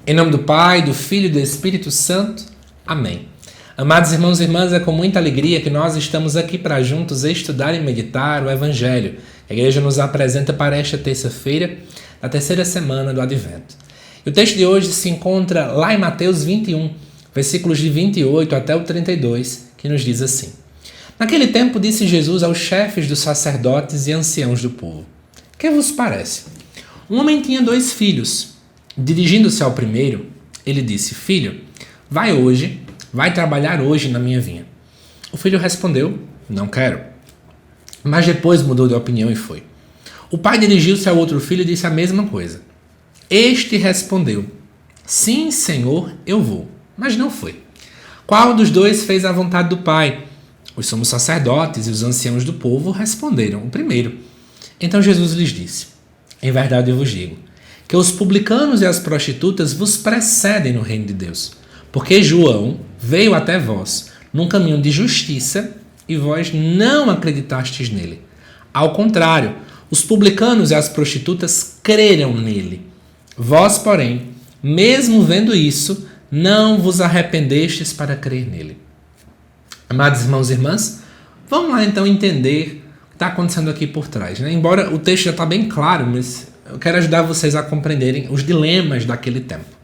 Em nome do Pai, do Filho e do Espírito Santo. Amém. Amados irmãos e irmãs, é com muita alegria que nós estamos aqui para juntos estudar e meditar o Evangelho. A igreja nos apresenta para esta terça-feira, da terceira semana do Advento. E o texto de hoje se encontra lá em Mateus 21, versículos de 28 até o 32, que nos diz assim. Naquele tempo disse Jesus aos chefes dos sacerdotes e anciãos do povo: Que vos parece? Um homem tinha 2 filhos. Dirigindo-se ao primeiro, ele disse: Filho, vai trabalhar hoje na minha vinha. O filho respondeu: Não quero. Mas depois mudou de opinião e foi. O pai dirigiu-se ao outro filho e disse a mesma coisa. Este respondeu: Sim, Senhor, eu vou. Mas não foi. Qual dos 2 fez a vontade do pai? Os sumos sacerdotes e os anciãos do povo responderam: O primeiro. Então Jesus lhes disse: Em verdade eu vos digo, que os publicanos e as prostitutas vos precedem no reino de Deus. Porque João veio até vós num caminho de justiça e vós não acreditastes nele. Ao contrário, os publicanos e as prostitutas creram nele. Vós, porém, mesmo vendo isso, não vos arrependestes para crer nele. Amados irmãos e irmãs, vamos lá então entender o que está acontecendo aqui por trás, né? Embora o texto já está bem claro, mas eu quero ajudar vocês a compreenderem os dilemas daquele tempo.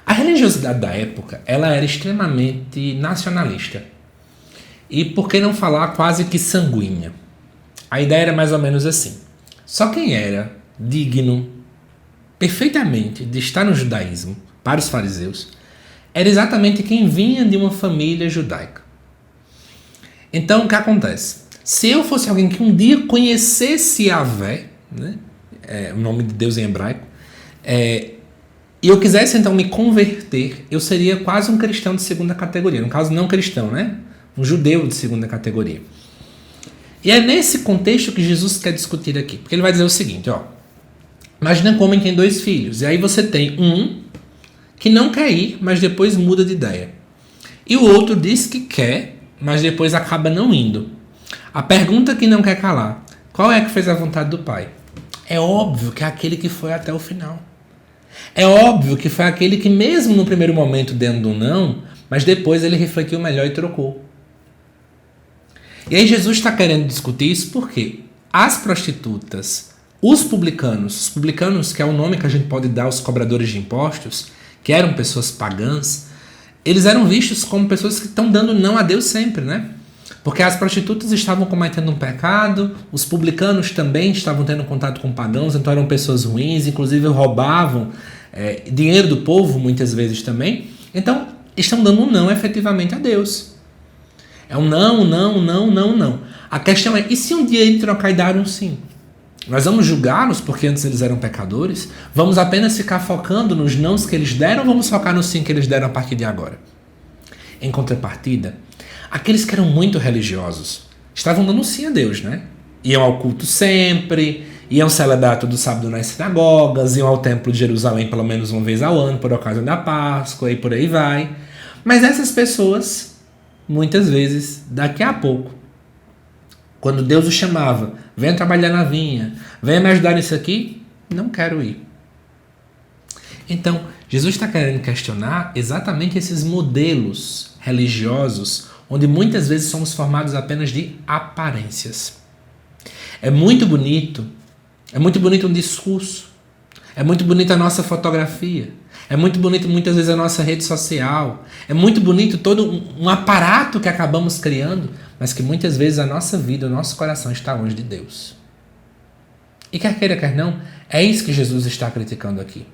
A religiosidade da época, ela era extremamente nacionalista. E por que não falar quase que sanguínea? A ideia era mais ou menos assim. Só quem era digno perfeitamente de estar no judaísmo, para os fariseus, era exatamente quem vinha de uma família judaica. Então, o que acontece? Se eu fosse alguém que um dia conhecesse Yahvé, né? O nome de Deus em hebraico, e eu quisesse então me converter, eu seria quase um cristão de segunda categoria. No caso, não cristão, né? Um judeu de segunda categoria. E é nesse contexto que Jesus quer discutir aqui. Porque ele vai dizer o seguinte, ó. Imagina que um homem tem 2 filhos. E aí você tem um que não quer ir, mas depois muda de ideia. E o outro diz que quer, mas depois acaba não indo. A pergunta que não quer calar: qual é que fez a vontade do pai? É óbvio que é aquele que foi até o final. É óbvio que foi aquele que mesmo no primeiro momento dando um não, mas depois ele refletiu melhor e trocou. E aí Jesus está querendo discutir isso porque as prostitutas, os publicanos que é o nome que a gente pode dar aos cobradores de impostos, que eram pessoas pagãs, eles eram vistos como pessoas que estão dando não a Deus sempre, né? Porque as prostitutas estavam cometendo um pecado, os publicanos também estavam tendo contato com pagãos, então eram pessoas ruins, inclusive roubavam dinheiro do povo muitas vezes também. Então, estão dando um não efetivamente a Deus. É um não. A questão é, e se um dia ele trocar e dar um sim? Nós vamos julgá-los porque antes eles eram pecadores? Vamos apenas ficar focando nos nãos que eles deram ou vamos focar no sim que eles deram a partir de agora? Em contrapartida, aqueles que eram muito religiosos estavam dando sim a Deus, né? Iam ao culto sempre, iam celebrar todo sábado nas sinagogas, iam ao templo de Jerusalém pelo menos uma vez ao ano por ocasião da Páscoa e por aí vai. Mas essas pessoas, muitas vezes, daqui a pouco, quando Deus os chamava, venha trabalhar na vinha, venha me ajudar nisso aqui, não quero ir. Então, Jesus está querendo questionar exatamente esses modelos religiosos, onde muitas vezes somos formados apenas de aparências. É muito bonito um discurso, é muito bonita a nossa fotografia, é muito bonito muitas vezes a nossa rede social, é muito bonito todo um aparato que acabamos criando, mas que muitas vezes a nossa vida, o nosso coração está longe de Deus. E quer queira, quer não, é isso que Jesus está criticando aqui.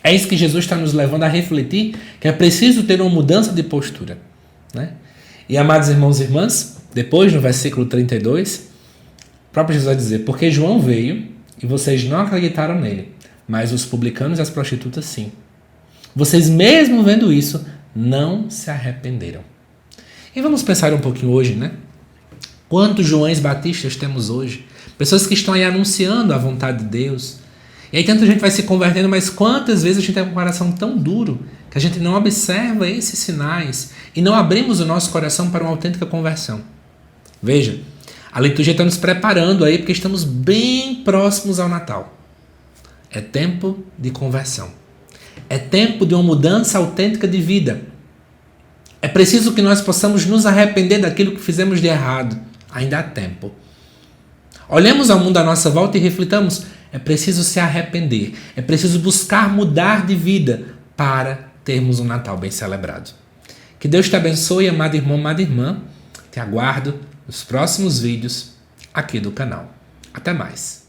É isso que Jesus está nos levando a refletir, que é preciso ter uma mudança de postura, né? E amados irmãos e irmãs, depois no versículo 32, o próprio Jesus vai dizer: Porque João veio e vocês não acreditaram nele, mas os publicanos e as prostitutas sim. Vocês mesmo vendo isso, não se arrependeram. E vamos pensar um pouquinho hoje, né? Quantos Joões Batistas temos hoje? Pessoas que estão aí anunciando a vontade de Deus. E aí tanta gente vai se convertendo, mas quantas vezes a gente tem um coração tão duro que a gente não observa esses sinais e não abrimos o nosso coração para uma autêntica conversão. Veja, a liturgia está nos preparando aí porque estamos bem próximos ao Natal. É tempo de conversão. É tempo de uma mudança autêntica de vida. É preciso que nós possamos nos arrepender daquilo que fizemos de errado. Ainda há tempo. Olhemos ao mundo à nossa volta e reflitamos. É preciso se arrepender. É preciso buscar mudar de vida para termos um Natal bem celebrado. Que Deus te abençoe, amado irmão, amada irmã. Te aguardo nos próximos vídeos aqui do canal. Até mais.